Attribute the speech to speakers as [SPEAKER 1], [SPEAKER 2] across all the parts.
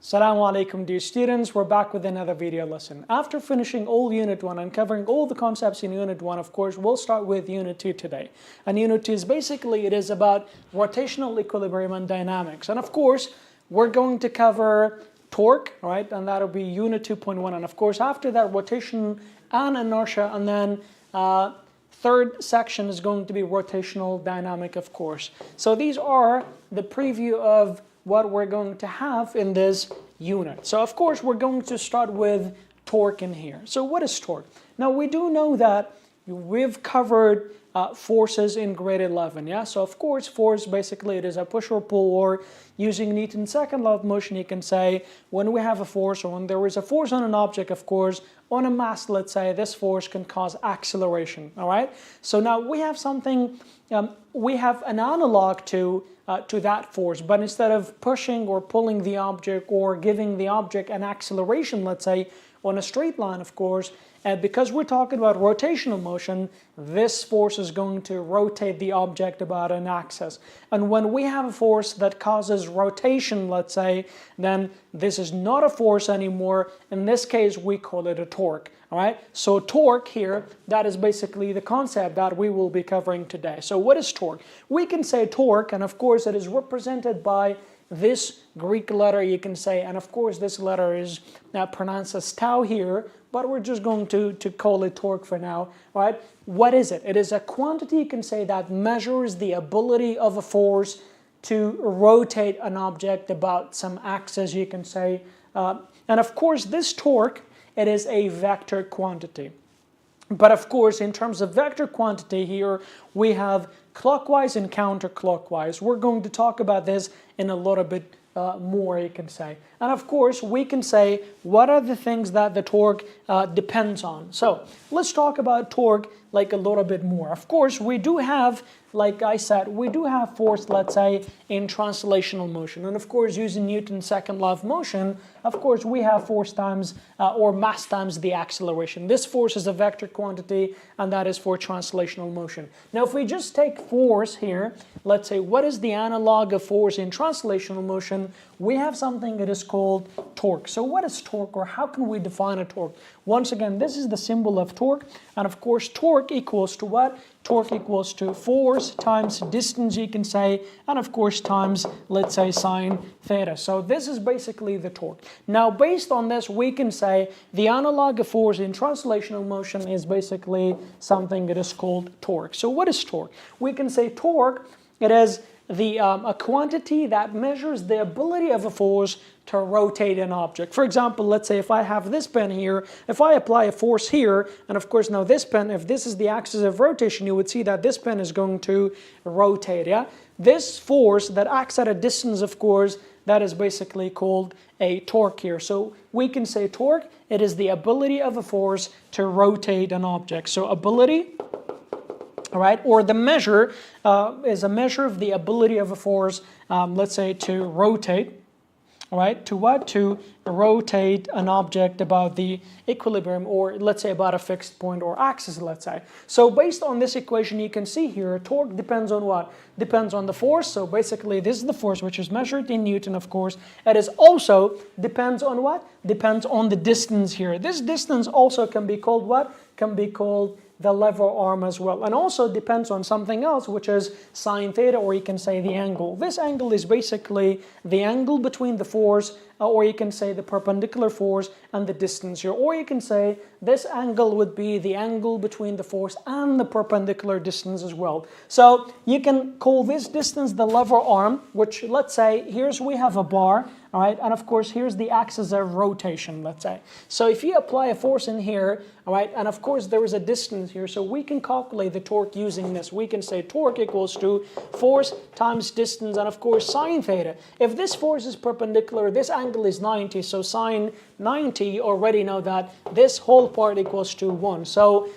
[SPEAKER 1] Assalamu alaikum dear students, we're back with another video lesson. After finishing all Unit 1 and covering all the concepts in Unit 1, of course, we'll start with Unit 2 today. And Unit 2 is basically, it is about rotational equilibrium and dynamics. And of course, we're going to cover torque, right? And that'll be Unit 2.1. And of course, after that, rotation and inertia, and then third section is going to be rotational dynamic, of course. So these are the preview of what we're going to have in this unit. So of course we're going to start with torque in here. So what is torque? Now we do know that we've covered forces in grade 11, yeah? So of course force basically it is a push or pull, or using Newton's second law of motion you can say when we have a force, or when there is a force on an object, of course on a mass, let's say, this force can cause acceleration, all right? So now we have something, we have an analog to that force, but instead of pushing or pulling the object or giving the object an acceleration, let's say, on a straight line, of course, because we're talking about rotational motion, this force is going to rotate the object about an axis. And when we have a force that causes rotation, let's say, then this is not a force anymore. In this case, we call it a torque. All right, so torque here, that is basically the concept that we will be covering today. So what is torque? We can say torque, and of course it is represented by this Greek letter, you can say, and of course this letter is now pronounced as tau here, but we're just going to call it torque for now, right? What is it? It is a quantity, you can say, that measures the ability of a force to rotate an object about some axis, you can say. And of course this torque, it is a vector quantity. But of course, in terms of vector quantity here, we have clockwise and counterclockwise. We're going to talk about this in a little bit more, you can say. And of course, we can say what are the things that the torque depends on. So let's talk about torque like a little bit more. Of course, we do have, like I said, we do have force, let's say, in translational motion. And of course, using Newton's second law of motion, of course, we have force times or mass times the acceleration. This force is a vector quantity, and that is for translational motion. Now, if we just take force here, let's say, what is the analog of force in translational motion? We have something that is called torque. So what is torque, or how can we define a torque? Once again, this is the symbol of torque, and of course torque equals to what? Torque equals to force times distance, you can say, and of course times, let's say, sine theta. So this is basically the torque. Now based on this, we can say the analog of force in translational motion is basically something that is called torque. So what is torque? We can say torque, it is a quantity that measures the ability of a force to rotate an object. For example, let's say if I have this pen here, if I apply a force here, and of course now this pen, if this is the axis of rotation, you would see that this pen is going to rotate, yeah? This force that acts at a distance, of course, that is basically called a torque here. So we can say torque, it is the ability of a force to rotate an object. So ability, all right, or the measure is a measure of the ability of a force, let's say, to rotate, all right, to what? To rotate an object about the equilibrium, or let's say about a fixed point or axis, let's say. So based on this equation, you can see here, torque depends on what? Depends on the force. So basically, this is the force, which is measured in Newton, of course. It is also depends on what? Depends on the distance here. This distance also can be called what? Can be called the lever arm as well, and also depends on something else, which is sine theta, or you can say the angle. This angle is basically the angle between the force, or you can say the perpendicular force and the distance here, or you can say this angle would be the angle between the force and the perpendicular distance as well. So you can call this distance the lever arm, which, let's say, here's we have a bar, all right, and of course here's the axis of rotation, let's say. So if you apply a force in here, all right, and of course there is a distance here, so we can calculate the torque using this. We can say torque equals to force times distance, and of course sine theta. If this force is perpendicular, this angle is 90, so sine 90, you already know that this whole part equals to 1. So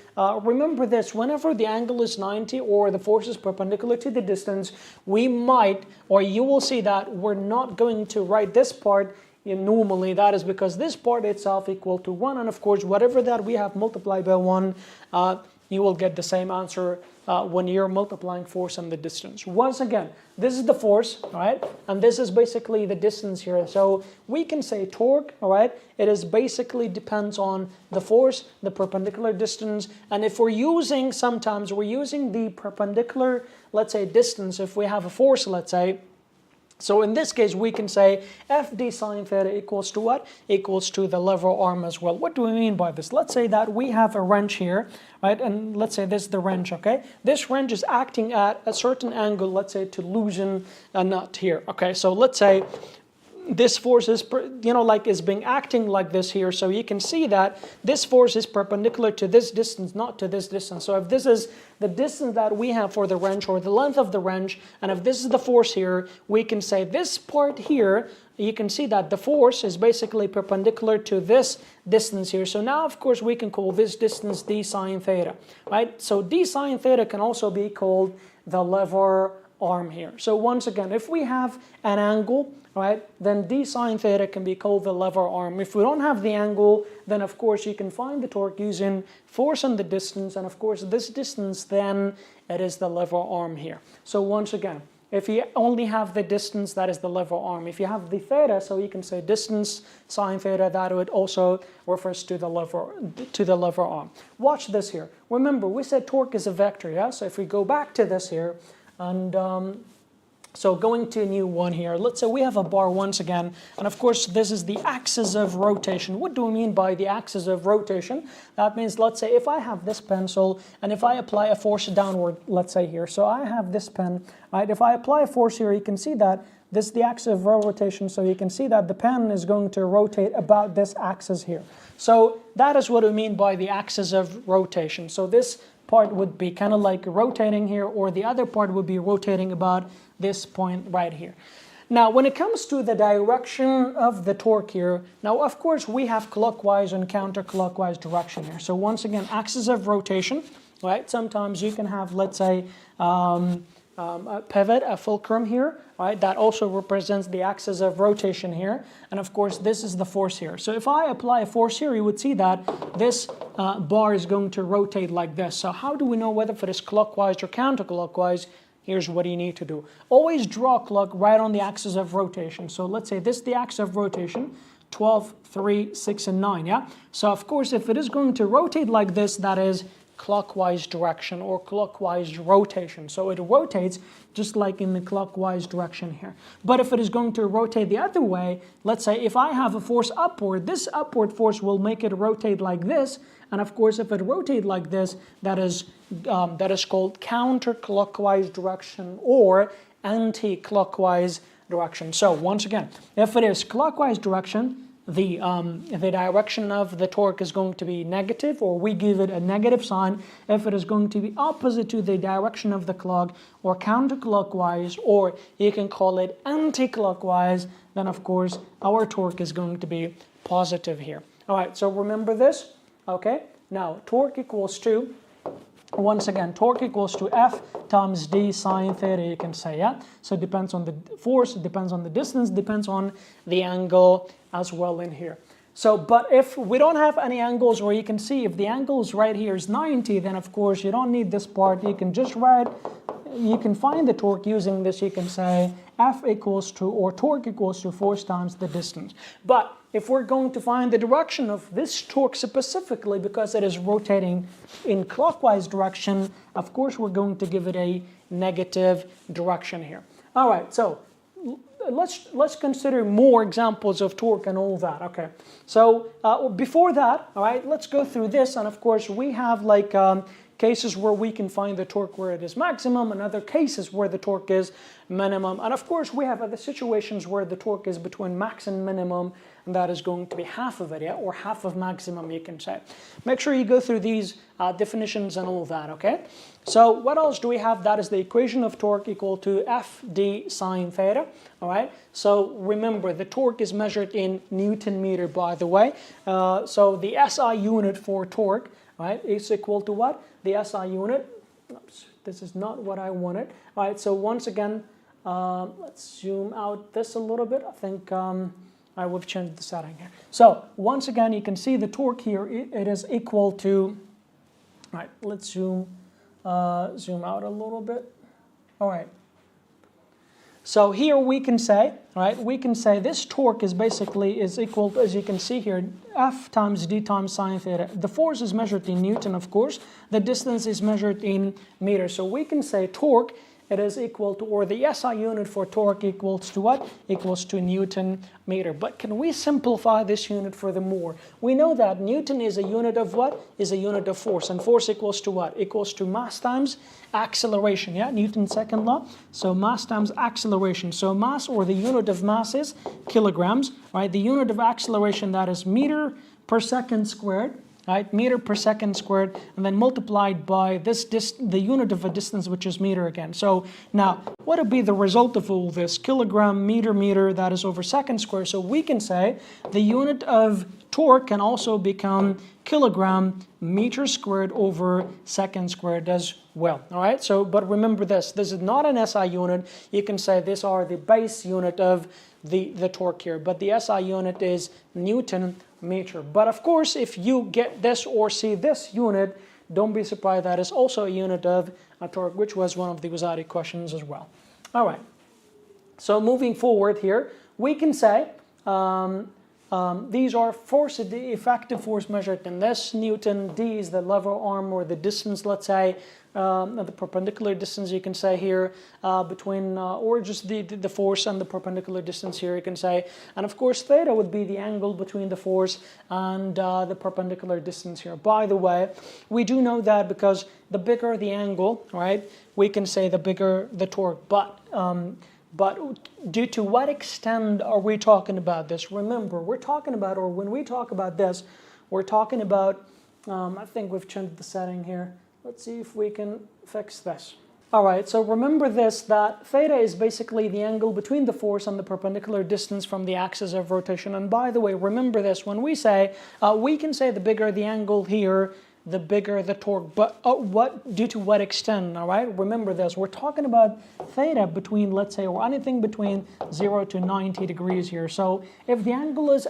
[SPEAKER 1] remember this, whenever the angle is 90 or the force is perpendicular to the distance, we might, or you will see that we're not going to write this part normally. That is because this part itself equal to 1, and of course whatever that we have multiplied by 1, you will get the same answer when you're multiplying force and the distance. Once again, this is the force, all right? And this is basically the distance here. So we can say torque, all right? It is basically depends on the force, the perpendicular distance. And if we're using, sometimes we're using the perpendicular, let's say distance, if we have a force, let's say, so in this case, we can say f d sine theta equals to what? Equals to the lever arm as well. What do we mean by this? Let's say that we have a wrench here, right? And let's say this is the wrench, okay? This wrench is acting at a certain angle, let's say, to loosen a nut here, okay? So let's say this force is, is being acting like this here. So you can see that this force is perpendicular to this distance, not to this distance. So if this is the distance that we have for the wrench, or the length of the wrench, and if this is the force here, we can say this part here, you can see that the force is basically perpendicular to this distance here. So now, of course, we can call this distance d sine theta, right? So d sine theta can also be called the lever arm here. So once again, if we have an angle, right, then d sine theta can be called the lever arm. If we don't have the angle, then of course you can find the torque using force and the distance, and of course this distance, then it is the lever arm here. So once again, if you only have the distance, that is the lever arm. If you have the theta, so you can say distance sine theta, that would also refers to the lever arm. Watch this here. Remember, we said torque is a vector, yeah? So if we go back to this here, and so going to a new one here, let's say we have a bar once again, and of course this is the axis of rotation. What do we mean by the axis of rotation? That means, let's say if I have this pencil and if I apply a force downward, let's say here, so I have this pen, right? If I apply a force here, you can see that this is the axis of rotation, so you can see that the pen is going to rotate about this axis here. So that is what we mean by the axis of rotation. So this part would be kind of like rotating here, or the other part would be rotating about this point right here. Now, when it comes to the direction of the torque here, now of course we have clockwise and counterclockwise direction here. So once again, axis of rotation, right? Sometimes you can have, let's say, a pivot, a fulcrum here, right? That also represents the axis of rotation here. And of course, this is the force here. So if I apply a force here, you would see that this bar is going to rotate like this. So how do we know whether it is clockwise or counterclockwise? Here's what you need to do. Always draw a clock right on the axis of rotation. So let's say this is the axis of rotation, 12, 3, 6, and 9, yeah? So of course, if it is going to rotate like this, that is clockwise direction or clockwise rotation. So it rotates just like in the clockwise direction here. But if it is going to rotate the other way, let's say if I have a force upward, this upward force will make it rotate like this. And of course, if it rotates like this, that is called counterclockwise direction or anti-clockwise direction. So once again, if it is clockwise direction, the direction of the torque is going to be negative, or we give it a negative sign. If it is going to be opposite to the direction of the clock, or counterclockwise, or you can call it anti-clockwise, then of course our torque is going to be positive here. All right, so remember this, okay? Now, torque equals to, once again, torque equals to F times d sine theta, you can say, yeah? So it depends on the force, it depends on the distance, depends on the angle as well in here. So, but if we don't have any angles, or you can see if the angles right here is 90, then of course you don't need this part. You can just write, you can find the torque using this. You can say F equals to, or torque equals to force times the distance. But if we're going to find the direction of this torque specifically, because it is rotating in clockwise direction, of course we're going to give it a negative direction here. All right, so let's consider more examples of torque and all that. Okay, so before that, all right, let's go through this. And of course we have like cases where we can find the torque where it is maximum, and other cases where the torque is minimum. And of course we have other situations where the torque is between max and minimum, and that is going to be half of it, yeah, or half of maximum, you can say. Make sure you go through these definitions and all that, okay? So what else do we have? That is the equation of torque equal to F d sine theta, all right? So remember, the torque is measured in Newton meter, by the way. So the SI unit for torque, right, is equal to what? The SI unit, oops, this is not what I wanted. All right, so once again, let's zoom out this a little bit. I think I would have changed the setting here. So once again, you can see the torque here, it is equal to All right, let's zoom out a little bit. All right. So here we can say, right, this torque is equal to, as you can see here, F times d times sine theta. The force is measured in Newton, of course. The distance is measured in meters. So we can say torque, it is equal to, or the SI unit for torque equals to what? Equals to Newton meter. But can we simplify this unit furthermore? We know that Newton is a unit of what? Is a unit of force. And force equals to what? Equals to mass times acceleration. Yeah, Newton's second law. So mass times acceleration. So mass, or the unit of mass, is kilograms. Right? The unit of acceleration, that is meter per second squared. Right, meter per second squared, and then multiplied by the unit of a distance, which is meter again. So now, what would be the result of all this? Kilogram, meter, that is over second squared. So we can say the unit of torque can also become kilogram meter squared over second squared as well. All right, so, but remember this is not an SI unit. You can say these are the base unit of the torque here, but the SI unit is Newton meter. But of course, if you get this or see this unit, don't be surprised that is also a unit of a torque, which was one of the Wrya questions as well. All right, so moving forward here, we can say these are force, the effective force measured in this. Newton, D is the lever arm, or the distance, let's say, the perpendicular distance, you can say here, between, or just the force and the perpendicular distance here, you can say. And of course, theta would be the angle between the force and the perpendicular distance here. By the way, we do know that because the bigger the angle, right, we can say the bigger the torque. But due to what extent are we talking about this? Remember, we're talking about, or when we talk about this, we're talking about, I think we've changed the setting here. Let's see if we can fix this. All right, so remember this, that theta is basically the angle between the force and the perpendicular distance from the axis of rotation. And by the way, remember this, when we say, we can say the bigger the angle here, the bigger the torque, but due to what extent, all right? Remember this, we're talking about theta between, let's say, or anything between 0 to 90 degrees here. So if the angle is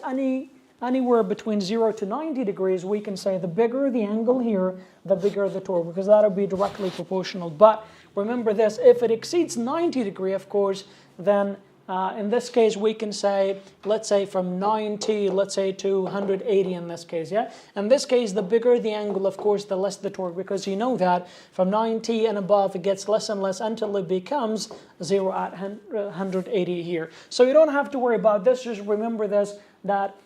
[SPEAKER 1] anywhere between 0 to 90 degrees, we can say the bigger the angle here, the bigger the torque, because that'll be directly proportional. But remember this, if it exceeds 90 degrees, of course, then in this case, we can say, let's say from 90, let's say to 180 in this case, yeah? In this case, the bigger the angle, of course, the less the torque, because you know that from 90 and above, it gets less and less until it becomes 0 at 180 here. So you don't have to worry about this, just remember this, that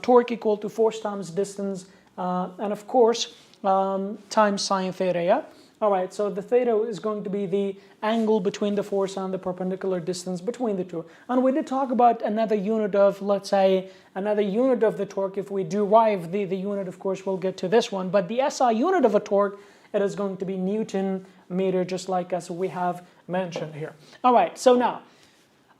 [SPEAKER 1] torque equal to force times distance, and of course, times sine theta, yeah? All right, so the theta is going to be the angle between the force and the perpendicular distance between the two. And we did talk about another unit of, let's say, another unit of the torque. If we derive the unit, of course, we'll get to this one. But the SI unit of a torque, it is going to be Newton meter, just like as we have mentioned here. All right, so now,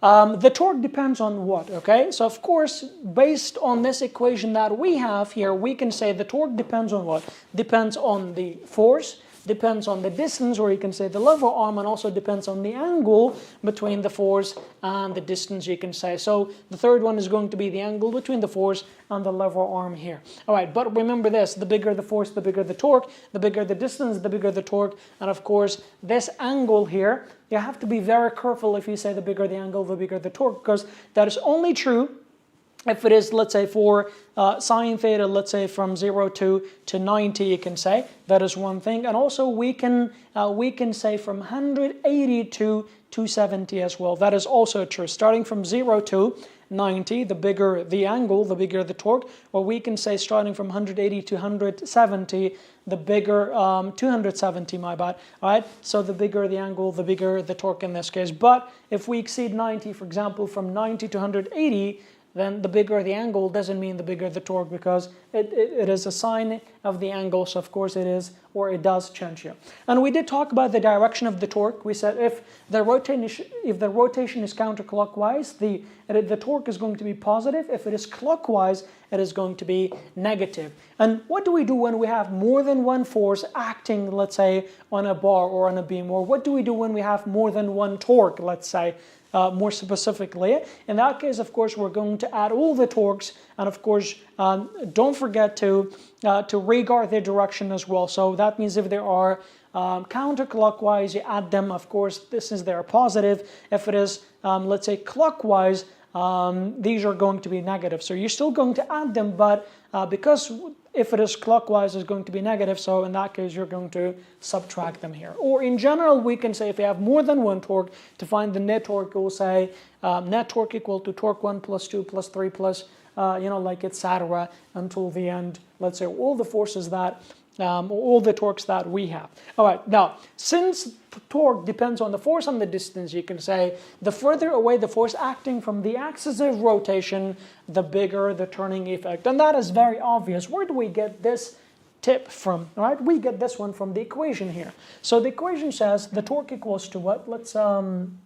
[SPEAKER 1] the torque depends on what, okay? So of course, based on this equation that we have here, we can say the torque depends on what? Depends on the force, depends on the distance, or you can say the lever arm, and also depends on the angle between the force and the distance, you can say. So the third one is going to be the angle between the force and the lever arm here. All right, but remember this, the bigger the force, the bigger the torque, the bigger the distance, the bigger the torque, and of course, this angle here, you have to be very careful if you say the bigger the angle, the bigger the torque, because that is only true if it is, let's say, for sine theta, let's say from 0 to 90, you can say. That is one thing. And also we can say from 180 to 270 as well. That is also true. Starting from 0 to 90, the bigger the angle, the bigger the torque. Or we can say starting from 180 to 170, the bigger, 270, my bad. All right, so the bigger the angle, the bigger the torque in this case. But if we exceed 90, for example, from 90 to 180, then the bigger the angle doesn't mean the bigger the torque, because it is a sign of the angle, so of course it is, or it does change here. And we did talk about the direction of the torque. We said if the rotation is counterclockwise, the torque is going to be positive. If it is clockwise, it is going to be negative. And what do we do when we have more than one force acting, let's say, on a bar or on a beam? Or what do we do when we have more than one torque, let's say? more specifically. In that case, of course, we're going to add all the torques, and of course, don't forget to regard their direction as well. So that means if there are counterclockwise, you add them. Of course, this is their positive. If it is, let's say, clockwise, these are going to be negative. So you're still going to add them, but because if it is clockwise, it's going to be negative. So in that case, you're going to subtract them here. Or in general, we can say if you have more than one torque, to find the net torque, we'll say net torque equal to torque 1 plus 2 plus 3 plus, like etc. until the end. Let's say all the forces that all the torques that we have. All right, now, since torque depends on the force and the distance, you can say the further away the force acting from the axis of rotation, the bigger the turning effect. And that is very obvious. Where do we get this tip from? All right, we get this one from the equation here. So the equation says the torque equals to what? Let's zoom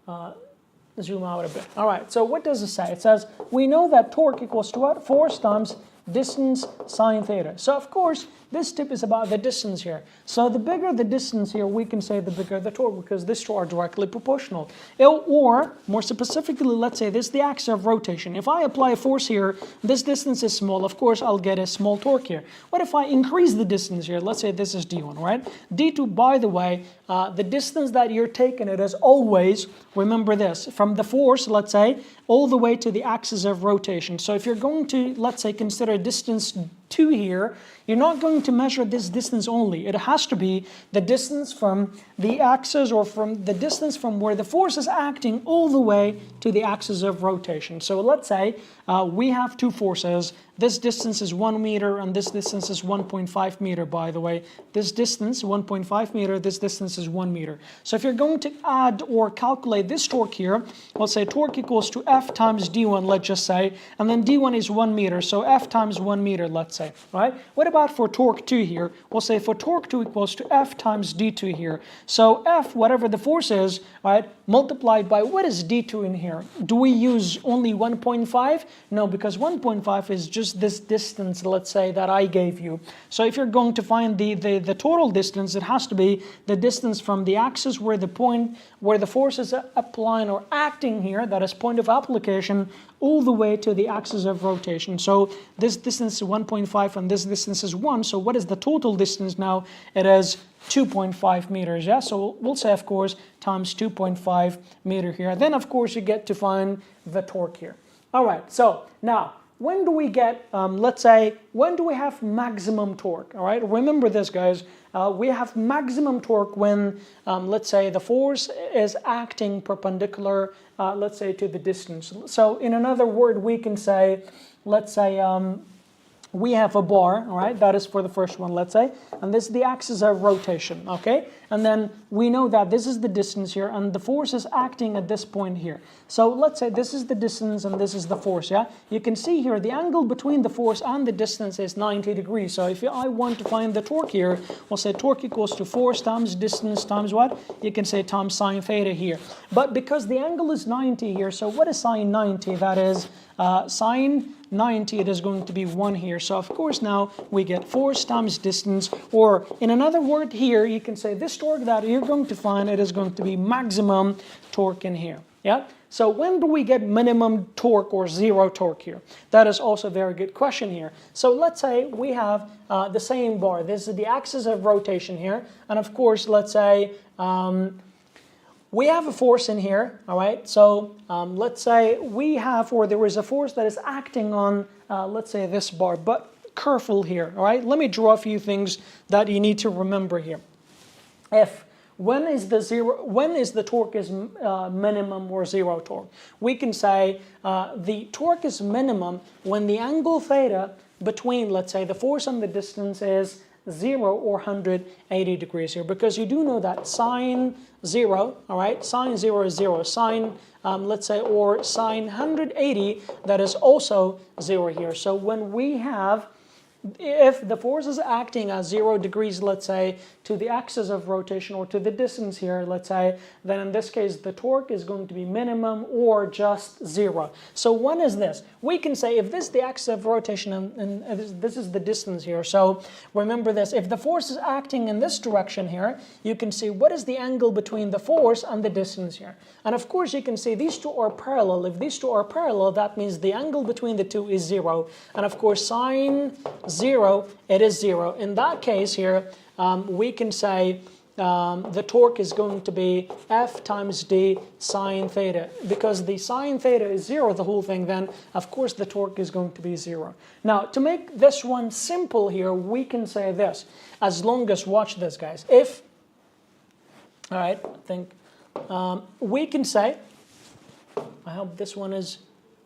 [SPEAKER 1] out a bit. All right, so what does it say? It says we know that torque equals to what? Force times distance sine theta. So of course, this tip is about the distance here. So the bigger the distance here, we can say the bigger the torque, because these two are directly proportional. Or, more specifically, let's say this is the axis of rotation. If I apply a force here, this distance is small, of course I'll get a small torque here. What if I increase the distance here? Let's say this is d1, right? d2, by the way, the distance that you're taking, it is always, remember this, from the force, let's say, all the way to the axis of rotation. So if you're going to, let's say, consider distance 2 here, you're not going to measure this distance only. It has to be the distance from the axis, or from the distance from where the force is acting all the way to the axis of rotation. So let's say we have two forces. This distance is 1 meter and this distance is 1.5 meter, by the way. This distance, 1.5 meter, this distance is 1 meter. So if you're going to add or calculate this torque here, let's say torque equals to F times D1, let's just say, and then D1 is 1 meter, so F times 1 meter, let's say, right? What about for torque 2 here? We'll say for torque 2 equals to F times D2 here. So F, whatever the force is, right, multiplied by what is D2 in here? Do we use only 1.5? No, because 1.5 is just this distance, let's say, that I gave you. So if you're going to find the total distance, it has to be the distance from the axis where the force is applying or acting here, that is point of application, all the way to the axis of rotation. So this distance is 1.5 and this distance is 1. So what is the total distance now? It is 2.5 meters, yeah? So we'll say, of course, times 2.5 meter here. Then, of course, you get to find the torque here. All right, so now, when do we get, let's say, when do we have maximum torque? All right, remember this, guys. We have maximum torque when, let's say, the force is acting perpendicular, let's say, to the distance. So in another word, we can say, let's say, we have a bar, all right, that is for the first one, let's say, and this is the axis of rotation, okay? And then we know that this is the distance here, and the force is acting at this point here. So let's say this is the distance and this is the force, yeah? You can see here the angle between the force and the distance is 90 degrees. So if I want to find the torque here, we'll say torque equals to force times distance times what? You can say times sine theta here. But because the angle is 90 here, so what is sine 90? That is sine 90, it is going to be 1 here. So of course now we get force times distance, or in another word here, you can say this torque that you're going to find, it is going to be maximum torque in here. Yeah. So when do we get minimum torque or zero torque here? That is also a very good question here. So let's say we have the same bar. This is the axis of rotation here. And of course, let's say we have a force in here, all right? So let's say we have, or there is a force that is acting on, let's say this bar, but careful here, all right? Let me draw a few things that you need to remember here. When is the torque is minimum or zero torque? We can say the torque is minimum when the angle theta between, let's say, the force and the distance is 0 or 180 degrees here, because you do know that sine 0, all right, sine 0 is 0, sine, let's say, or sine 180, that is also 0 here. So when we have if the force is acting at 0 degrees, let's say, to the axis of rotation or to the distance here, let's say, then in this case the torque is going to be minimum or just 0. So when is this? We can say if this is the axis of rotation and this is the distance here. So remember this, if the force is acting in this direction here, you can see what is the angle between the force and the distance here. And of course you can see these two are parallel. If these two are parallel, that means the angle between the two is 0. And of course sine 0, it is 0. In that case here, we can say the torque is going to be F times D sine theta. Because the sine theta is 0, the whole thing, then of course the torque is going to be 0. Now, to make this one simple here, we can say this. As long as, watch this guys, if, all right, I think, we can say, I hope this one is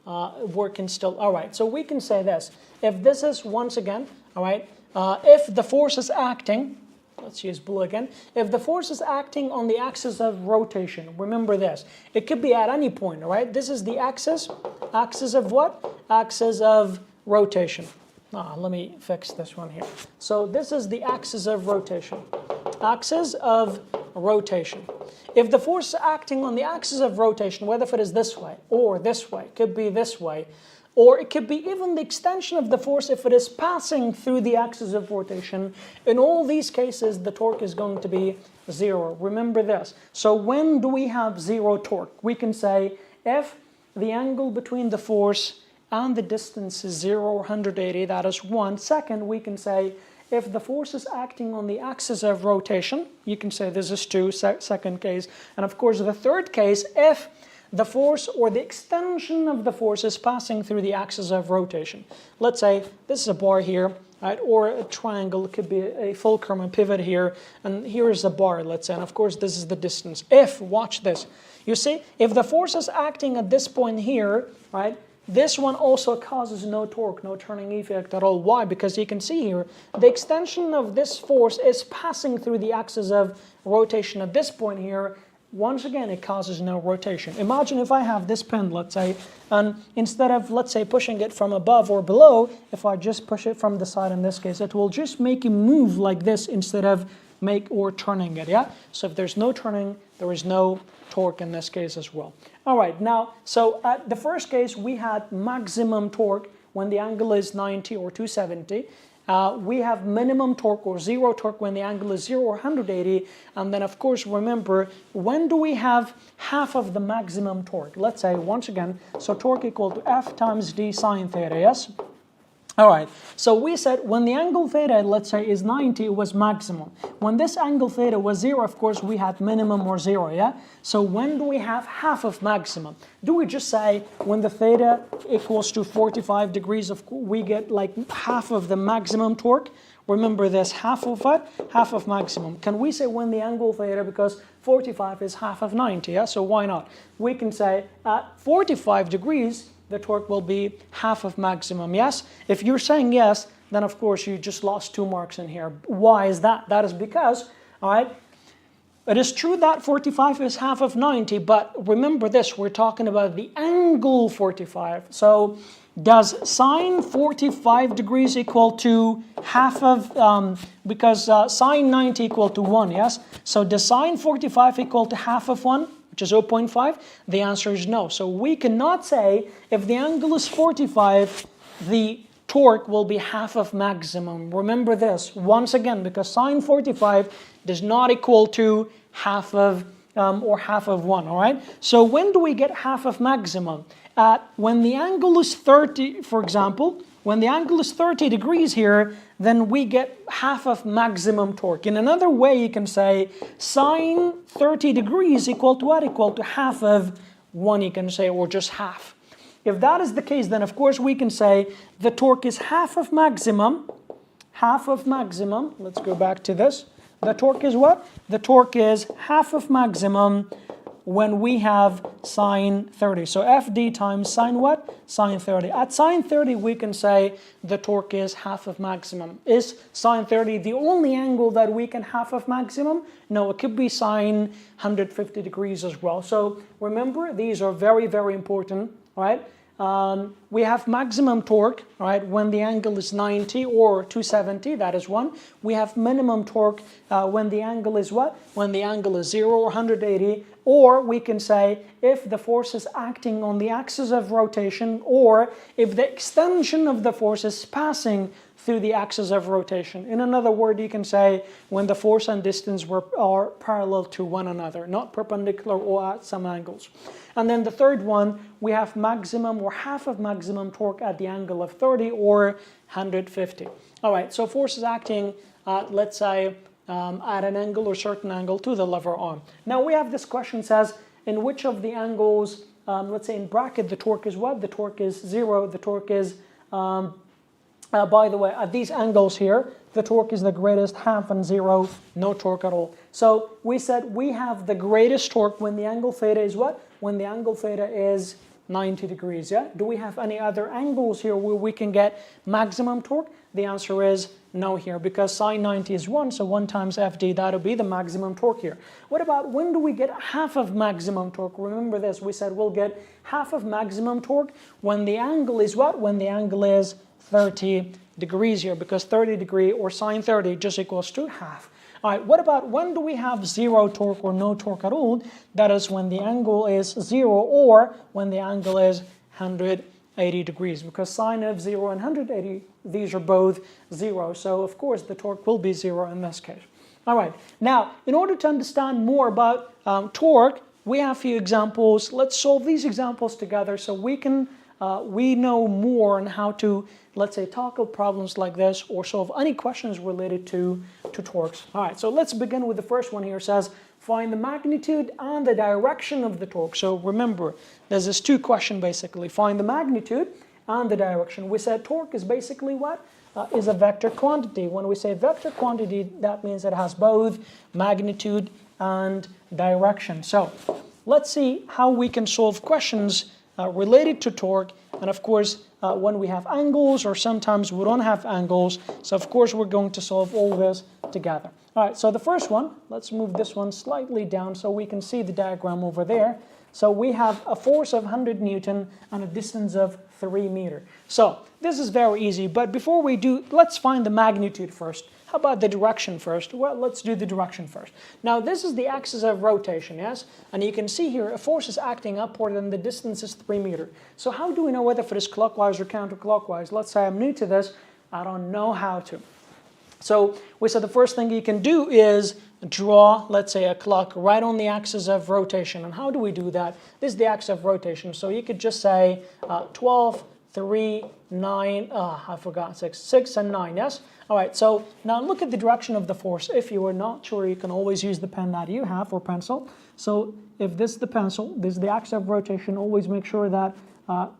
[SPEAKER 1] working still. All right, so we can say this. If this is, once again, all right, if the force is acting, let's use blue again. If the force is acting on the axis of rotation, remember this. It could be at any point, all right? This is the axis. Axis of what? Axis of rotation. Let me fix this one here. So this is the axis of rotation. Axis of rotation. If the force is acting on the axis of rotation, whether if it is this way or this way, it could be this way, or it could be even the extension of the force if it is passing through the axis of rotation. In all these cases, the torque is going to be 0. Remember this. So when do we have 0 torque? We can say if the angle between the force and the distance is 0 or 180, that is 1. Second, we can say if the force is acting on the axis of rotation, you can say this is 2, second case. And of course, the third case, if the force or the extension of the force is passing through the axis of rotation. Let's say this is a bar here, right, or a triangle. It could be a fulcrum, a pivot here, and here is a bar, let's say, and of course this is the distance. If, watch this, you see, if the force is acting at this point here, right, this one also causes no torque, no turning effect at all. Why? Because you can see here, the extension of this force is passing through the axis of rotation at this point here. Once again, it causes no rotation. Imagine if I have this pen, let's say, and instead of, let's say, pushing it from above or below, if I just push it from the side in this case, it will just make it move like this instead of turning it, yeah? So if there's no turning, there is no torque in this case as well. All right, now, so at the first case, we had maximum torque when the angle is 90 or 270. We have minimum torque or 0 torque when the angle is 0 or 180. And then, of course, remember, when do we have half of the maximum torque? Let's say, once again, so torque equal to F times D sine theta, yes? All right, so we said when the angle theta, let's say, is 90, it was maximum. When this angle theta was 0, of course, we had minimum or 0, yeah? So when do we have half of maximum? Do we just say when the theta equals to 45 degrees, we get like half of the maximum torque? Remember this, half of what? Half of maximum. Can we say when the angle theta, because 45 is half of 90, yeah? So why not? We can say at 45 degrees, the torque will be half of maximum, yes? If you're saying yes, then of course you just lost 2 marks in here. Why is that? That is because, all right, it is true that 45 is half of 90, but remember this, we're talking about the angle 45. So does sine 45 degrees equal to half of, because sine 90 equal to 1, yes? So does sine 45 equal to half of 1? Which is 0.5? The answer is no. So we cannot say if the angle is 45, the torque will be half of maximum. Remember this, once again, because sine 45 does not equal to half of, or half of 1, all right? So when do we get half of maximum? When the angle is 30, for example, when the angle is 30 degrees here, then we get half of maximum torque. In another way, you can say sine 30 degrees equal to what? Equal to half of 1, you can say, or just half. If that is the case, then of course we can say the torque is half of maximum. Half of maximum. Let's go back to this. The torque is what? The torque is half of maximum when we have sine 30. So FD times sine what? Sine 30. At sine 30, we can say the torque is half of maximum. Is sine 30 the only angle that we can half of maximum? No, it could be sine 150 degrees as well. So remember, these are very, very important, right? we have maximum torque, right, when the angle is 90 or 270, that is one. We have minimum torque when the angle is what? When the angle is 0 or 180. Or we can say if the force is acting on the axis of rotation, or if the extension of the force is passing through the axis of rotation. In another word, you can say when the force and distance are parallel to one another, not perpendicular or at some angles. And then the third one, we have maximum or half of maximum torque at the angle of 30 or 150. All right, so force is acting at, let's say, at an angle or certain angle to the lever arm. Now we have this question says, in which of the angles, let's say in bracket, the torque is what? The torque is 0, the torque is, by the way, at these angles here, the torque is the greatest, half and 0, no torque at all. So we said we have the greatest torque when the angle theta is what? When the angle theta is 90 degrees, yeah? Do we have any other angles here where we can get maximum torque? The answer is no here, because sine 90 is 1, so 1 times FD, that'll be the maximum torque here. What about when do we get half of maximum torque? Remember this, we said we'll get half of maximum torque when the angle is what? When the angle is 30 degrees here, because 30 degree or sine 30 just equals to half. All right, what about when do we have 0 torque or no torque at all? That is when the angle is 0 or when the angle is 180 degrees, because sine of 0 and 180, these are both 0. So of course the torque will be 0 in this case. All right, now in order to understand more about torque, we have a few examples. Let's solve these examples together so we can we know more on how to, let's say, tackle problems like this or solve any questions related to torques. All right, so let's begin with the first one here. It says, find the magnitude and the direction of the torque. So remember, there's this two question basically. Find the magnitude and the direction. We said torque is basically what? Is a vector quantity. When we say vector quantity, that means it has both magnitude and direction. So let's see how we can solve questions related to torque. And of course, when we have angles or sometimes we don't have angles, so of course we're going to solve all this together. All right, so the first one, let's move this one slightly down so we can see the diagram over there. So we have a force of 100 Newton and a distance of 3 meters. So this is very easy, but before we do, let's find the magnitude first. How about the direction first? Well, let's do the direction first. Now, this is the axis of rotation, yes? And you can see here, a force is acting upward and the distance is 3 meters. So how do we know whether it is clockwise or counterclockwise? Let's say I'm new to this. I don't know how to. So we said the first thing you can do is draw, let's say, a clock right on the axis of rotation. And how do we do that? This is the axis of rotation. So you could just say 12, 3, 9, I forgot 6 and 9, yes? All right, so now look at the direction of the force. If you are not sure, you can always use the pen that you have or pencil. So if this is the pencil, this is the axis of rotation, always make sure that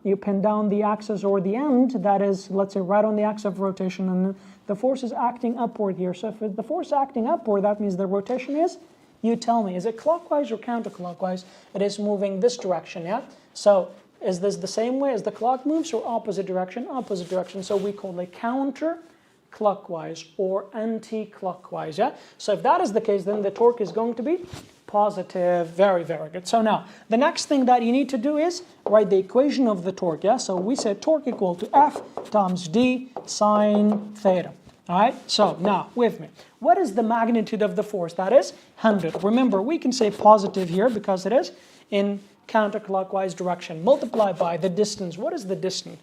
[SPEAKER 1] you pin down the axis or the end that is, let's say, right on the axis of rotation, and the force is acting upward here. So if the force is acting upward, that means the rotation is, you tell me, is it clockwise or counterclockwise? It is moving this direction, yeah? So is this the same way as the clock moves or opposite direction? Opposite direction. So we call it counterclockwise or anti-clockwise, yeah? So if that is the case, then the torque is going to be positive. Very, very good. So now, the next thing that you need to do is write the equation of the torque, yeah? So we said torque equal to F times D sine theta. All right, so now with me. What is the magnitude of the force? That is 100. Remember, we can say positive here because it is in counterclockwise direction. Multiply by the distance. What is the distance?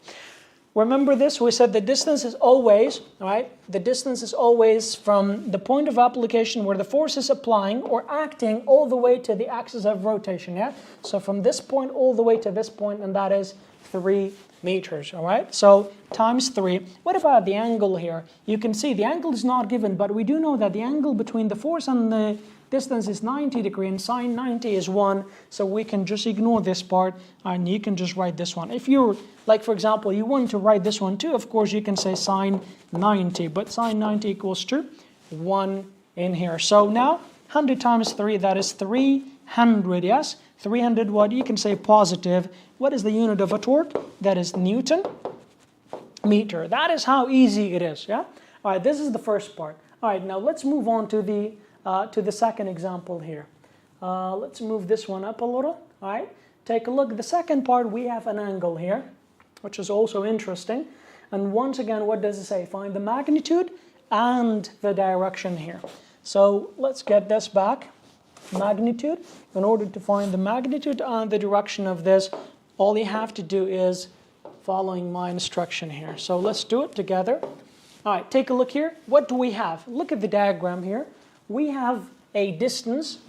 [SPEAKER 1] Remember this, we said the distance is always, right? The distance is always from the point of application where the force is applying or acting all the way to the axis of rotation, yeah? So from this point all the way to this point, and that is 3 meters, all right? So times 3. What about the angle here? You can see the angle is not given, but we do know that the angle between the force and the distance is 90 degrees and sine 90 is 1, so we can just ignore this part and you can just write this one. If you're, like for example, you want to write this one too, of course you can say sine 90, but sine 90 equals to 1 in here. So now 100 times 3, that is 300, yes? 300 what? You can say positive. What is the unit of a torque? That is Newton meter. That is how easy it is, yeah? All right, this is the first part. All right, now let's move on to the second example here. Let's move this one up a little, all right? Take a look. The second part, we have an angle here, which is also interesting. And once again, what does it say? Find the magnitude and the direction here. So let's get this back. Magnitude. In order to find the magnitude and the direction of this, all you have to do is following my instruction here. So let's do it together. All right, take a look here. What do we have? Look at the diagram here. We have a distance.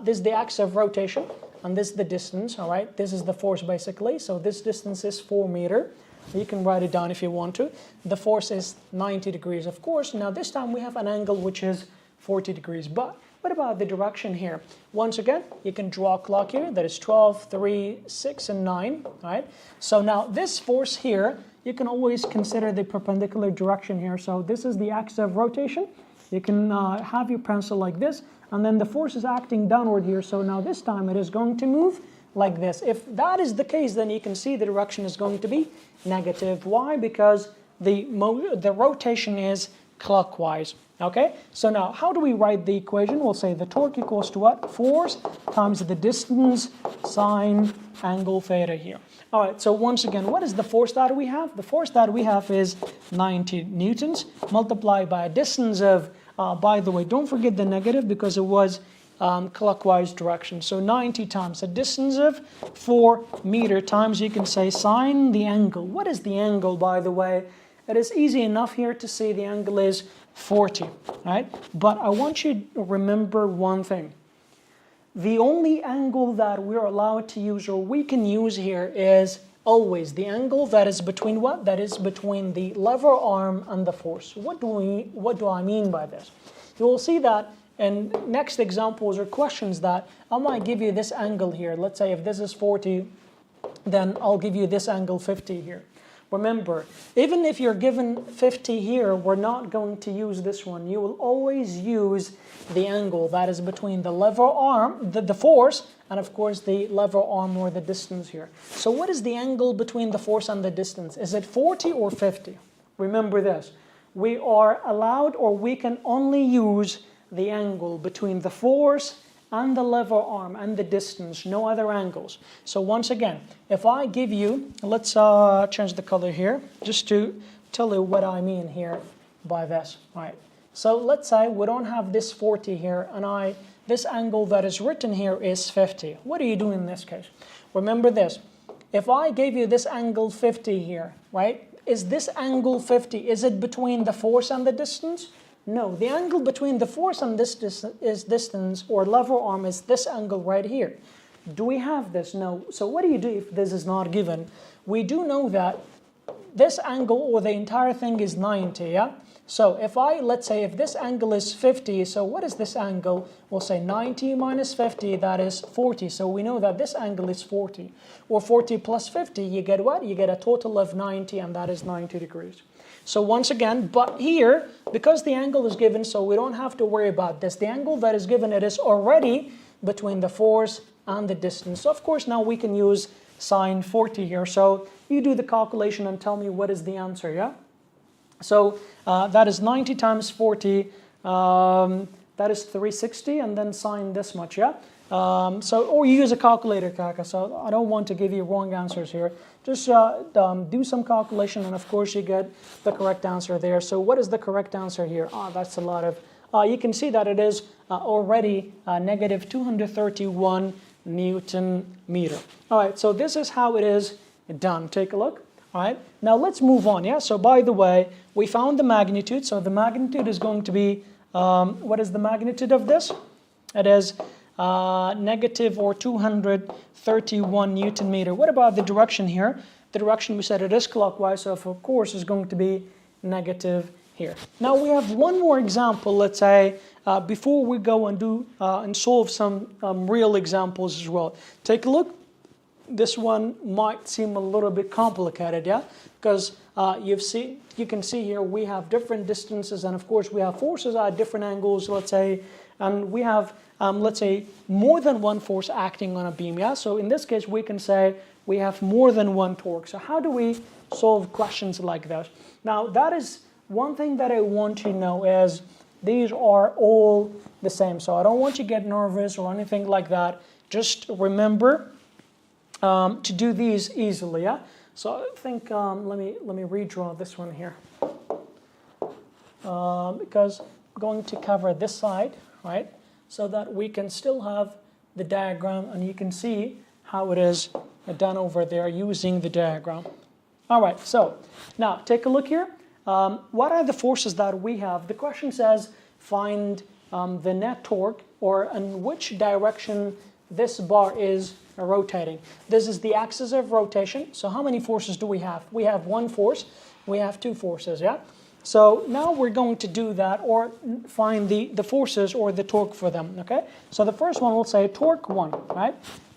[SPEAKER 1] This is the axis of rotation, and this is the distance. All right, this is the force basically. So this distance is 4 meters. You can write it down if you want to. The force is 90 degrees, of course. Now this time we have an angle which is 40 degrees. But what about the direction here? Once again, you can draw a clock here. That is 12, 3, 6, and 9. All right. So now this force here, you can always consider the perpendicular direction here. So this is the axis of rotation. You can have your pencil like this. And then the force is acting downward here. So now this time it is going to move like this. If that is the case, then you can see the direction is going to be negative. Why? Because the rotation is clockwise. Okay, so now how do we write the equation? We'll say the torque equals to what? Force times the distance sine angle theta here. All right, so once again, what is the force that we have? The force that we have is 90 newtons multiplied by a distance of, by the way, don't forget the negative because it was clockwise direction. So 90 times a distance of 4 meters times, you can say sine the angle. What is the angle, by the way? It is easy enough here to see the angle is 40, right? But I want you to remember one thing. The only angle that we're allowed to use or we can use here is always the angle that is between what? That is between the lever arm and the force. What do I mean by this? You will see that in next examples or questions that I might give you this angle here. Let's say if this is 40, then I'll give you this angle 50 here. Remember, even if you're given 50 here, we're not going to use this one. You will always use the angle that is between the lever arm, the force, and of course the lever arm or the distance here. So what is the angle between the force and the distance? Is it 40 or 50? Remember this. We are allowed or we can only use the angle between the force and the lever arm and the distance, no other angles. So once again, if I give you, let's change the color here, just to tell you what I mean here by this. All right. So let's say we don't have this 40 here, and this angle that is written here is 50. What do you do in this case? Remember this. If I gave you this angle 50 here, right? Is this angle 50, is it between the force and the distance? No, the angle between the force and this distance or lever arm is this angle right here. Do we have this? No. So what do you do if this is not given? We do know that this angle or the entire thing is 90, yeah? So if let's say if this angle is 50, so what is this angle? We'll say 90 minus 50, that is 40. So we know that this angle is 40. Or 40 plus 50, you get what? You get a total of 90, and that is 90 degrees. So once again, but here, because the angle is given, so we don't have to worry about this. The angle that is given, it is already between the force and the distance. So of course, now we can use sine 40 here. So you do the calculation and tell me what is the answer, yeah? So that is 90 times 40, that is 360, and then sine this much, yeah? Or you use a calculator, Kaka, so I don't want to give you wrong answers here. Just do some calculation, and of course you get the correct answer there. So what is the correct answer here? That's a lot of, you can see that it is already negative 231 Newton meter. All right, so this is how it is done. Take a look. All right, now let's move on, yeah? So by the way, we found the magnitude. So the magnitude is going to be, what is the magnitude of this? It is negative or 231 Newton meter. What about the direction here? The direction, we said it is clockwise, so of course is going to be negative here. Now we have one more example, let's say, before we go and do and solve some real examples as well. Take a look. This one might seem a little bit complicated, yeah? Because you can see here we have different distances, and of course we have forces at different angles, let's say, and we have, let's say, more than one force acting on a beam, yeah? So in this case, we can say we have more than one torque. So how do we solve questions like that? Now, that is one thing that I want you to know is these are all the same. So I don't want you to get nervous or anything like that. Just remember to do these easily, yeah? So I think, let me redraw this one here. Because I'm going to cover this side, right? So that we can still have the diagram and you can see how it is done over there using the diagram. All right, so now take a look here. What are the forces that we have? The question says find the net torque, or in which direction this bar is rotating. This is the axis of rotation. So how many forces do we have? We have one force. We have two forces, yeah? So now we're going to do that, or find the forces or the torque for them, okay? So the first one will say torque 1, right?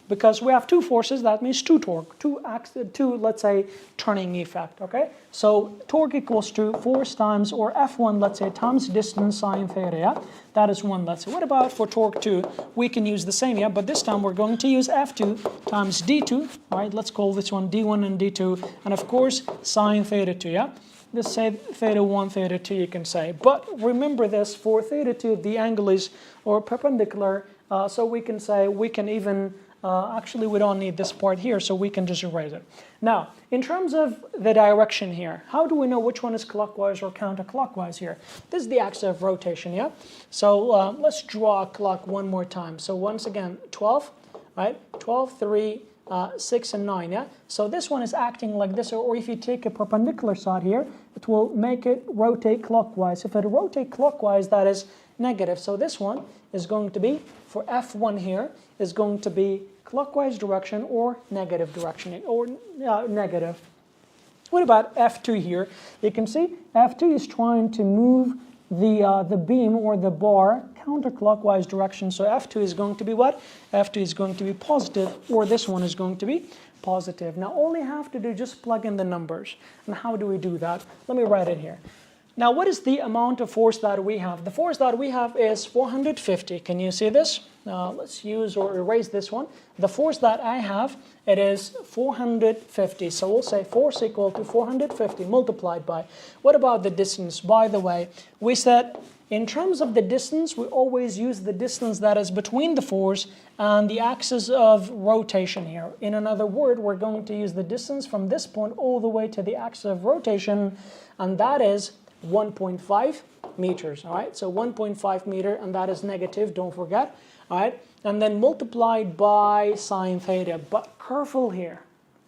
[SPEAKER 1] Because we have two forces, that means two torque, two, let's say, turning effect, okay? So torque equals to force times, or F1, let's say, times distance sine theta, yeah? That is 1, let's say. What about for torque 2? We can use the same, yeah? But this time we're going to use F2 times D2, right? Let's call this one D1 and D2, and of course, sine theta 2, yeah? Let's say theta 1, theta 2, you can say. But remember this, for theta 2, the angle is or perpendicular, so we can say, we can even, actually we don't need this part here, so we can just erase it. Now, in terms of the direction here, how do we know which one is clockwise or counterclockwise here? This is the axis of rotation, yeah? So let's draw a clock one more time. So once again, 12, right? 12, 3, 6 and 9, yeah? So this one is acting like this, or if you take a perpendicular side here, it will make it rotate clockwise. If it rotates clockwise, that is negative. So this one is going to be, for F1 here, is going to be clockwise direction or negative direction, or negative. What about F2 here? You can see F2 is trying to move the beam or the bar counterclockwise direction. So F2 is going to be what? F2 is going to be positive, or this one is going to be positive. Now all you have to do, just plug in the numbers. And how do we do that? Let me write it here. Now what is the amount of force that we have? The force that we have is 450. Can you see this? Let's use or erase this one. The force that I have, it is 450. So we'll say force equal to 450 multiplied by. What about the distance? By the way, we said in terms of the distance, we always use the distance that is between the force and the axis of rotation here. In another word, we're going to use the distance from this point all the way to the axis of rotation, and that is 1.5 meters, all right? So 1.5 meter, and that is negative, don't forget, all right? And then multiplied by sine theta, but careful here,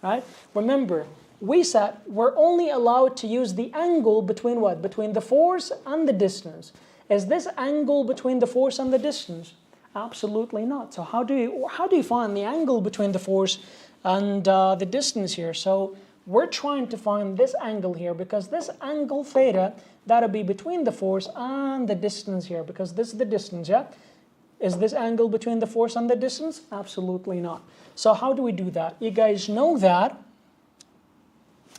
[SPEAKER 1] right? Remember, we said we're only allowed to use the angle between what? Between the force and the distance. Is this angle between the force and the distance? Absolutely not. So how do you find the angle between the force and the distance here? So we're trying to find this angle here, because this angle theta, that'll be between the force and the distance here, because this is the distance, yeah? Is this angle between the force and the distance? Absolutely not. So how do we do that? You guys know that.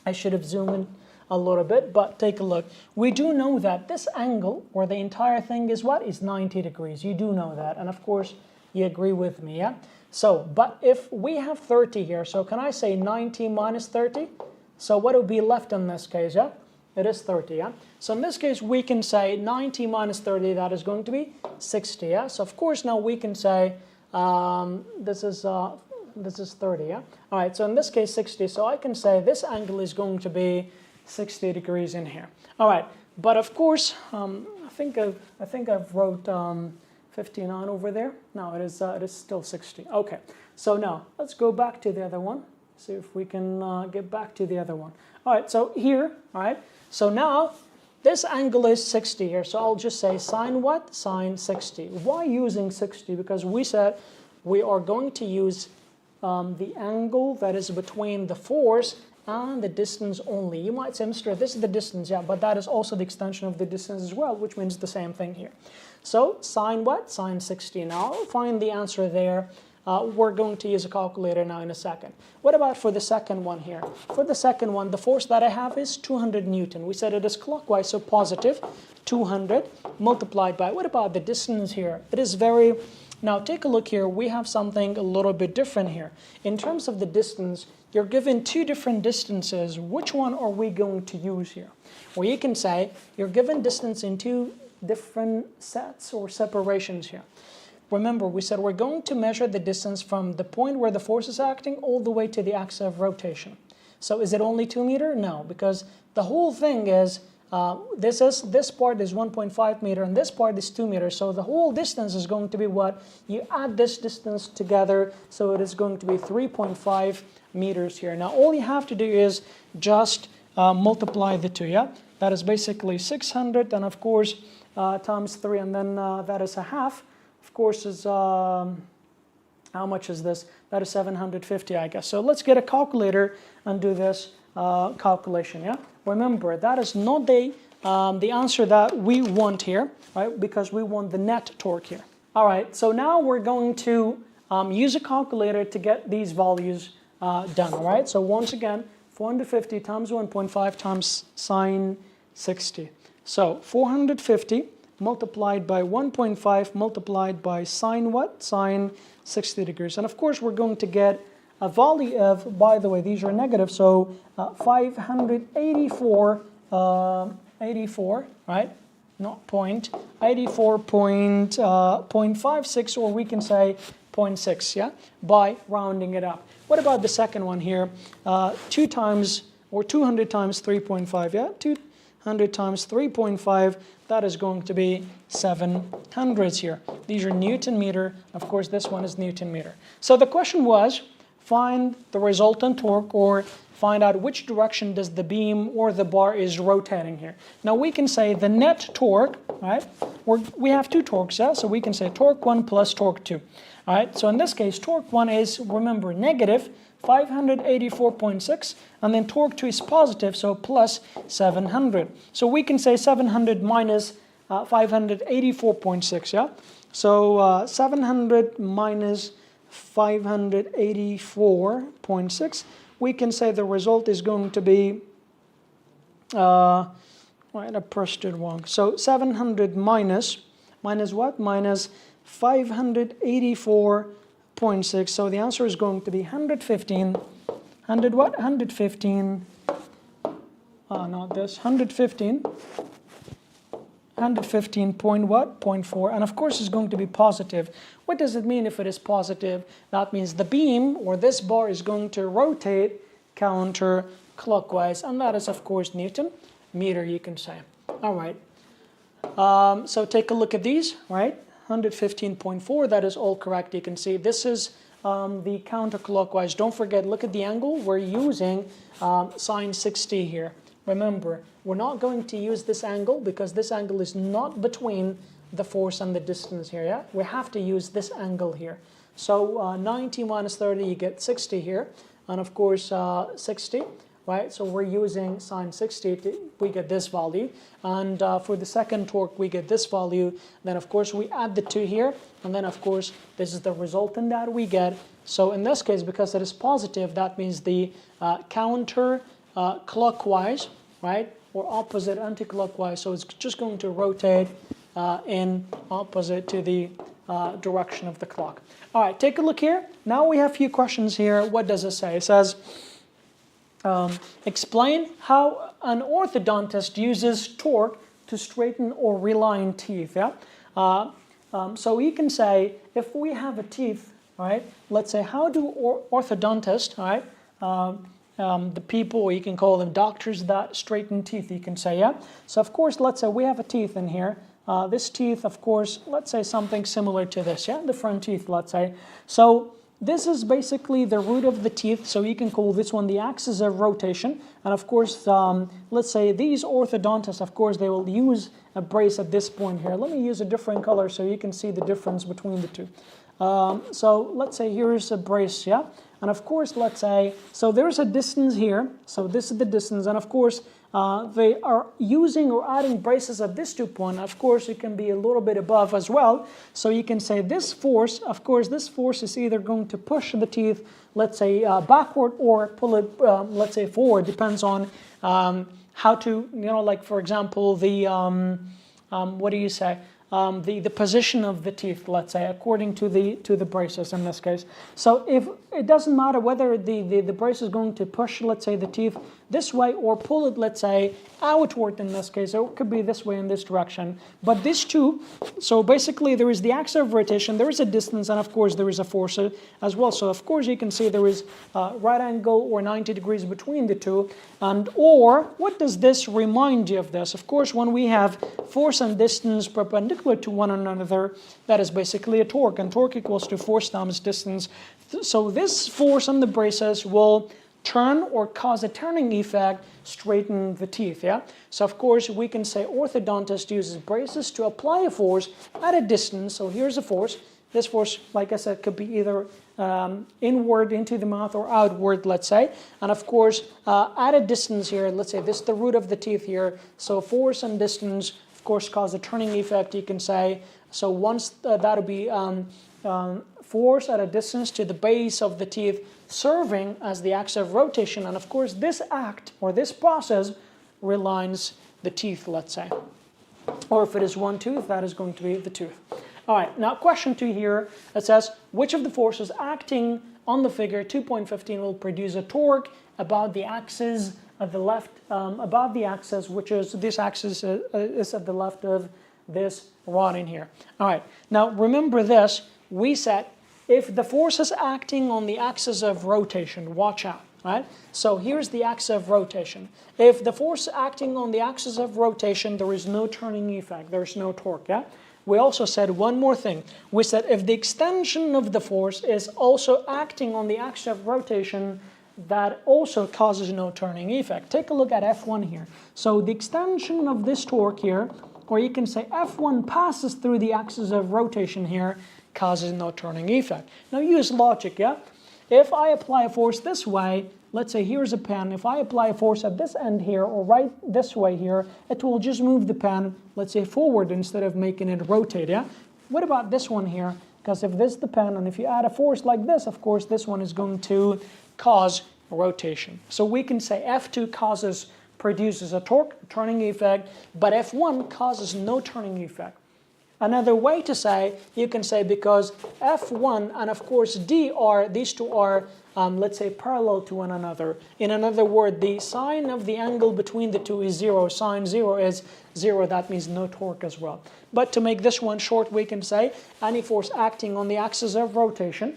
[SPEAKER 1] I should have zoomed in a little bit, but take a look. We do know that this angle, or the entire thing, is what? Is 90 degrees. You do know that, and of course, you agree with me, yeah? So, but if we have 30 here, so can I say 90 minus 30? So what would be left in this case, yeah? It is 30, yeah? So in this case, we can say 90 minus 30, that is going to be 60, yeah? So of course, now we can say this is 30, yeah? All right, so in this case, 60. So I can say this angle is going to be 60 degrees in here. All right, but of course, I think I've wrote 59 over there. No, it is still 60. Okay, so now let's go back to the other one. See if we can get back to the other one. All right, so here, all right, so now this angle is 60 here. So I'll just say sine what? Sine 60. Why using 60? Because we said we are going to use the angle that is between the force and the distance only. You might say, Mr., this is the distance, yeah, but that is also the extension of the distance as well, which means the same thing here. So sine what? Sine 60. Now I'll find the answer there. We're going to use a calculator now in a second. What about for the second one here? For the second one, the force that I have is 200 Newton. We said it is clockwise, so positive 200 multiplied by, what about the distance here? It is very, now take a look here. We have something a little bit different here. In terms of the distance, you're given two different distances. Which one are we going to use here? Well, you can say you're given distance in two different sets or separations here. Remember, we said we're going to measure the distance from the point where the force is acting all the way to the axis of rotation. So is it only 2 meters? No, because the whole thing is, this part is 1.5 meters and this part is 2 meters. So the whole distance is going to be what? You add this distance together, so it is going to be 3.5 meters here. Now all you have to do is just multiply the two, yeah? That is basically 600, and of course times 3, and then that is a half. Of course is, how much is this? That is 750, I guess. So let's get a calculator and do this calculation, yeah? Remember, that is not the answer that we want here, right? Because we want the net torque here. All right, so now we're going to use a calculator to get these values done, all right? So once again, 450 times 1.5 times sine 60. So 450 multiplied by 1.5 multiplied by sine what? Sine 60 degrees. And of course, we're going to get a value of, by the way, these are negative, so 584, 84, right? Not point, 84.56, or we can say 0.6, yeah? By rounding it up. What about the second one here? 2 times, or 200 times 3.5, yeah? 200 times 3.5, that is going to be 700s here. These are Newton meter. Of course, this one is Newton meter. So the question was, find the resultant torque, or find out which direction does the beam or the bar is rotating here. Now we can say the net torque, right? We have two torques, yeah? So we can say torque 1 plus torque 2. All right, so in this case, torque 1 is, remember, negative 584.6, and then torque 2 is positive, so plus 700. So we can say 700 minus 584.6, yeah? So 700 minus 584.6, we can say the result is going to be, right, I pressed it wrong. So 700 minus what? Minus 584.6. So the answer is going to be 115. 100 what? 115. Not this. 115. 115 point what? 0.4. And of course it's going to be positive. What does it mean if it is positive? That means the beam, or this bar, is going to rotate counterclockwise. And that is, of course, Newton meter, you can say. All right. So take a look at these, right? 115.4, that is all correct. You can see this is the counterclockwise. Don't forget, look at the angle. We're using sine 60 here. Remember, we're not going to use this angle because this angle is not between the force and the distance here, yeah? We have to use this angle here. So 90 minus 30, you get 60 here. And of course, 60, right? So we're using sine 60, we get this value. And for the second torque, we get this value. Then of course, we add the two here. And then of course, this is the resultant that we get. So in this case, because it is positive, that means the counter clockwise, right? Or opposite anti-clockwise. So it's just going to rotate in opposite to the direction of the clock. All right, take a look here. Now we have a few questions here. What does it say? It says, explain how an orthodontist uses torque to straighten or realign teeth. Yeah. So you can say, if we have a teeth, right? Let's say, how do orthodontists, right? The people, or you can call them doctors that straighten teeth, you can say, yeah? So of course, let's say we have a teeth in here. This teeth, of course, let's say something similar to this, yeah? The front teeth, let's say. So this is basically the root of the teeth, so you can call this one the axis of rotation. And of course, let's say these orthodontists, of course, they will use a brace at this point here. Let me use a different color so you can see the difference between the two. So let's say here's a brace, yeah? And of course, let's say, so there's a distance here. So this is the distance. And of course, they are using or adding braces at this 2 point. Of course, it can be a little bit above as well. So you can say this force, of course, this force is either going to push the teeth, let's say, backward, or pull it, let's say, forward. Depends on how to, you know, like, for example, the, what do you say? the position of the teeth, let's say, according to the braces in this case. So if it doesn't matter whether the brace is going to push, let's say, the teeth this way or pull it, let's say, outward in this case, or it could be this way in this direction. But these two, so basically there is the axis of rotation, there is a distance, and of course there is a force as well. So of course you can see there is a right angle or 90 degrees between the two. And or what does this remind you of this? Of course, when we have force and distance perpendicular to one another, that is basically a torque, and torque equals to force times distance. So this force on the braces will turn or cause a turning effect, straighten the teeth, yeah? So of course we can say orthodontist uses braces to apply a force at a distance. So here's a force. This force, like I said, could be either inward into the mouth or outward, let's say. And of course, at a distance here, let's say this is the root of the teeth here. So force and distance, of course, cause a turning effect, you can say. So once that'll be force at a distance to the base of the teeth, serving as the axis of rotation. And of course, this act or this process realigns the teeth, let's say. Or if it is one tooth, that is going to be the tooth. All right, now question 2 here, it says, which of the forces acting on the figure 2.15 will produce a torque about the axis of the left, about the axis, which is this axis is at the left of this rod in here. All right, now remember this, we said if the force is acting on the axis of rotation, watch out, right? So here's the axis of rotation. If the force acting on the axis of rotation, there is no turning effect, there's no torque, yeah? We also said one more thing. We said if the extension of the force is also acting on the axis of rotation, that also causes no turning effect. Take a look at F1 here. So the extension of this torque here, or you can say F1 passes through the axis of rotation here, causes no turning effect. Now use logic, yeah? If I apply a force this way, let's say here's a pen, if I apply a force at this end here or right this way here, it will just move the pen, let's say forward instead of making it rotate, yeah? What about this one here? Because if this is the pen and if you add a force like this, of course this one is going to cause rotation. So we can say F2 produces a torque, turning effect, but F1 causes no turning effect. Another way to say, you can say because F1 and of course D are, these two are, let's say, parallel to one another. In another word, the sine of the angle between the two is 0. Sine 0 is 0. That means no torque as well. But to make this one short, we can say any force acting on the axis of rotation,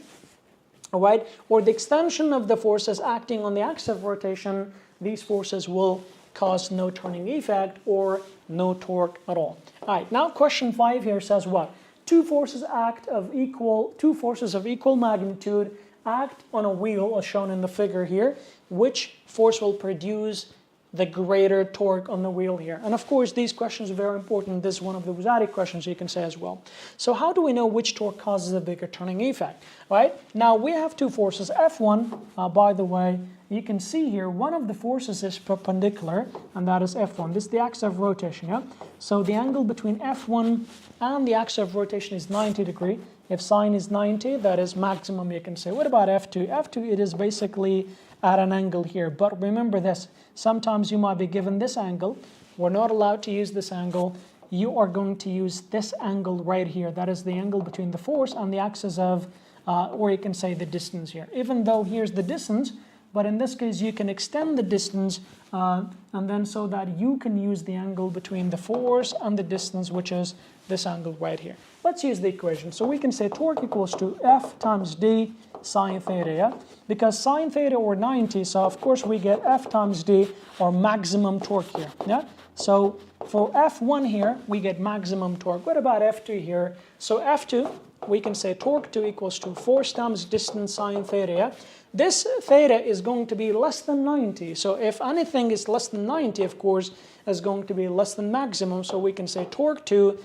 [SPEAKER 1] all right, or the extension of the forces acting on the axis of rotation, these forces will cause no turning effect or no torque at all. All right, now question 5 here says what? Two forces of equal magnitude act on a wheel as shown in the figure here. Which force will produce the greater torque on the wheel here? And of course, these questions are very important. This is one of the Wrya questions you can say as well. So how do we know which torque causes a bigger turning effect? Right? Now we have two forces. F1, by the way, you can see here one of the forces is perpendicular, and that is F1. This is the axis of rotation, yeah? So the angle between F1 and the axis of rotation is 90 degrees. If sine is 90, that is maximum, you can say. What about F2? F2, it is basically at an angle here. But remember this, sometimes you might be given this angle. We're not allowed to use this angle. You are going to use this angle right here. That is the angle between the force and the axis of, or you can say the distance here. Even though here's the distance, but in this case you can extend the distance and then so that you can use the angle between the force and the distance, which is this angle right here. Let's use the equation. So we can say torque equals to F times D sine theta, yeah? Because sine theta or 90, so of course we get F times D or maximum torque here, yeah? So for F1 here, we get maximum torque. What about F2 here? So F2, we can say torque 2 equals to force times distance sine theta, yeah? This theta is going to be less than 90. So if anything is less than 90, of course, is going to be less than maximum. So we can say torque 2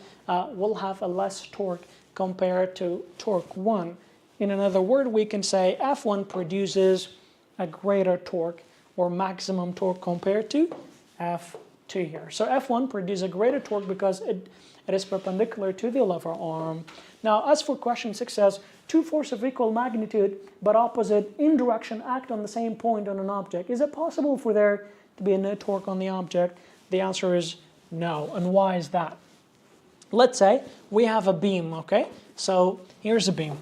[SPEAKER 1] will have a less torque compared to torque 1. In another word, we can say F1 produces a greater torque or maximum torque compared to F2 here. So F1 produces a greater torque because it is perpendicular to the lever arm. Now, as for question 6 says, two forces of equal magnitude but opposite in direction act on the same point on an object. Is it possible for there to be a no torque on the object? The answer is no. And why is that? let's say we have a beam, okay? So here's a beam,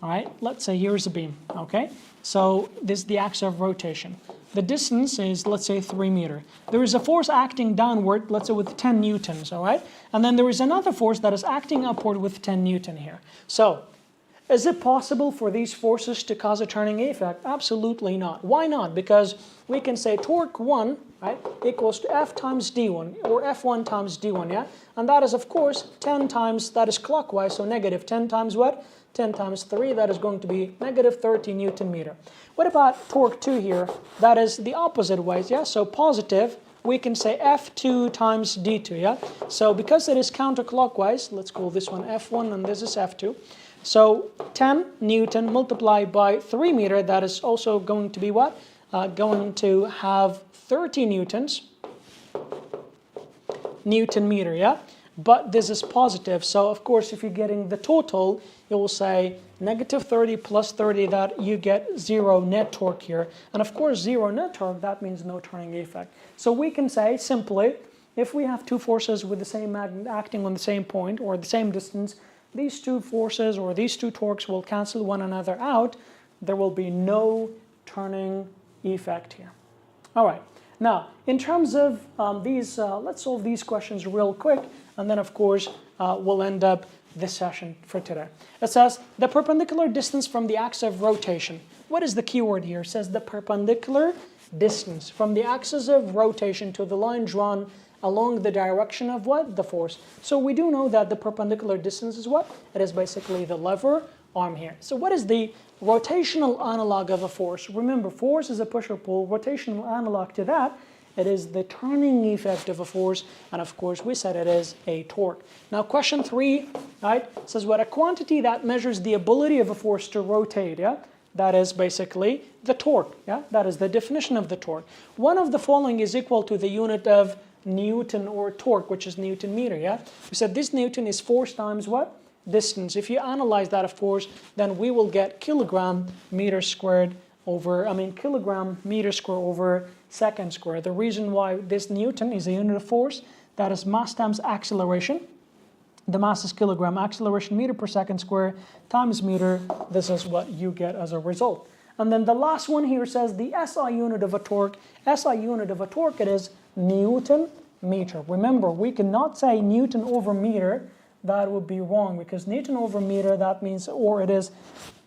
[SPEAKER 1] all right? Let's say here's a beam, okay? So this is the axis of rotation. The distance is, let's say, 3 meters. There is a force acting downward, let's say with 10 newtons, all right? And then there is another force that is acting upward with 10 newton here. So is it possible for these forces to cause a turning effect? Absolutely not. Why not? Because we can say torque 1, right, equals to F times D1, or F1 times D1, yeah? And that is, of course, 10 times, that is clockwise, so negative 10 times what? 10 times 3, that is going to be negative 30 Newton meter. What about torque 2 here? That is the opposite ways, yeah? So positive, we can say F2 times D2, yeah? So because it is counterclockwise, let's call this one F1 and this is F2. So 10 Newton multiplied by 3 meter, that is also going to be what? Going to have 30 Newton meter, yeah? But this is positive, so of course if you're getting the total, you will say negative 30 plus 30, that you get 0 net torque here. And of course 0 net torque, that means no turning effect. So we can say simply, if we have two forces with the same magnet acting on the same point or the same distance, these two forces or these two torques will cancel one another out. There will be no turning effect here. All right. Now, in terms of these, let's solve these questions real quick, and then of course we'll end up this session for today. It says the perpendicular distance from the axis of rotation. What is the key word here? It says the perpendicular distance from the axis of rotation to the line drawn along the direction of what? The force. So we do know that the perpendicular distance is what? It is basically the lever arm here. So what is the rotational analog of a force? Remember, force is a push or pull. Rotational analog to that, it is the turning effect of a force, and of course we said it is a torque. Now question 3, right, says what? A quantity that measures the ability of a force to rotate, yeah? That is basically the torque, yeah? That is the definition of the torque. One of the following is equal to the unit of Newton or torque, which is Newton meter, yeah? We said this Newton is force times what? Distance. If you analyze that, of course, then we will get kilogram meter squared over, kilogram meter square over second square. The reason why this Newton is a unit of force, that is mass times acceleration. The mass is kilogram, acceleration meter per second square times meter. This is what you get as a result. And then the last one here says the SI unit of a torque. SI unit of a torque, it is Newton meter. Remember, we cannot say Newton over meter. That would be wrong, because Newton over meter, that means, or it is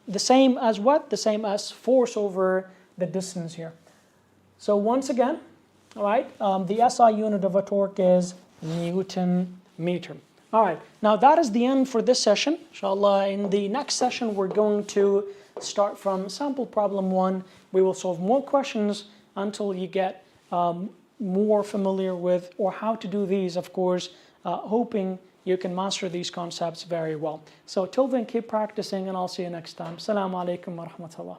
[SPEAKER 1] the same as what? The same as force over the distance here. So once again, all right, the SI unit of a torque is Newton meter. All right, now that is the end for this session. Inshallah, in the next session, we're going to start from sample problem 1. We will solve more questions until you get more familiar with or how to do these, of course, hoping you can master these concepts very well. So till then, keep practicing, and I'll see you next time. Assalamu alaikum wa rahmatullah.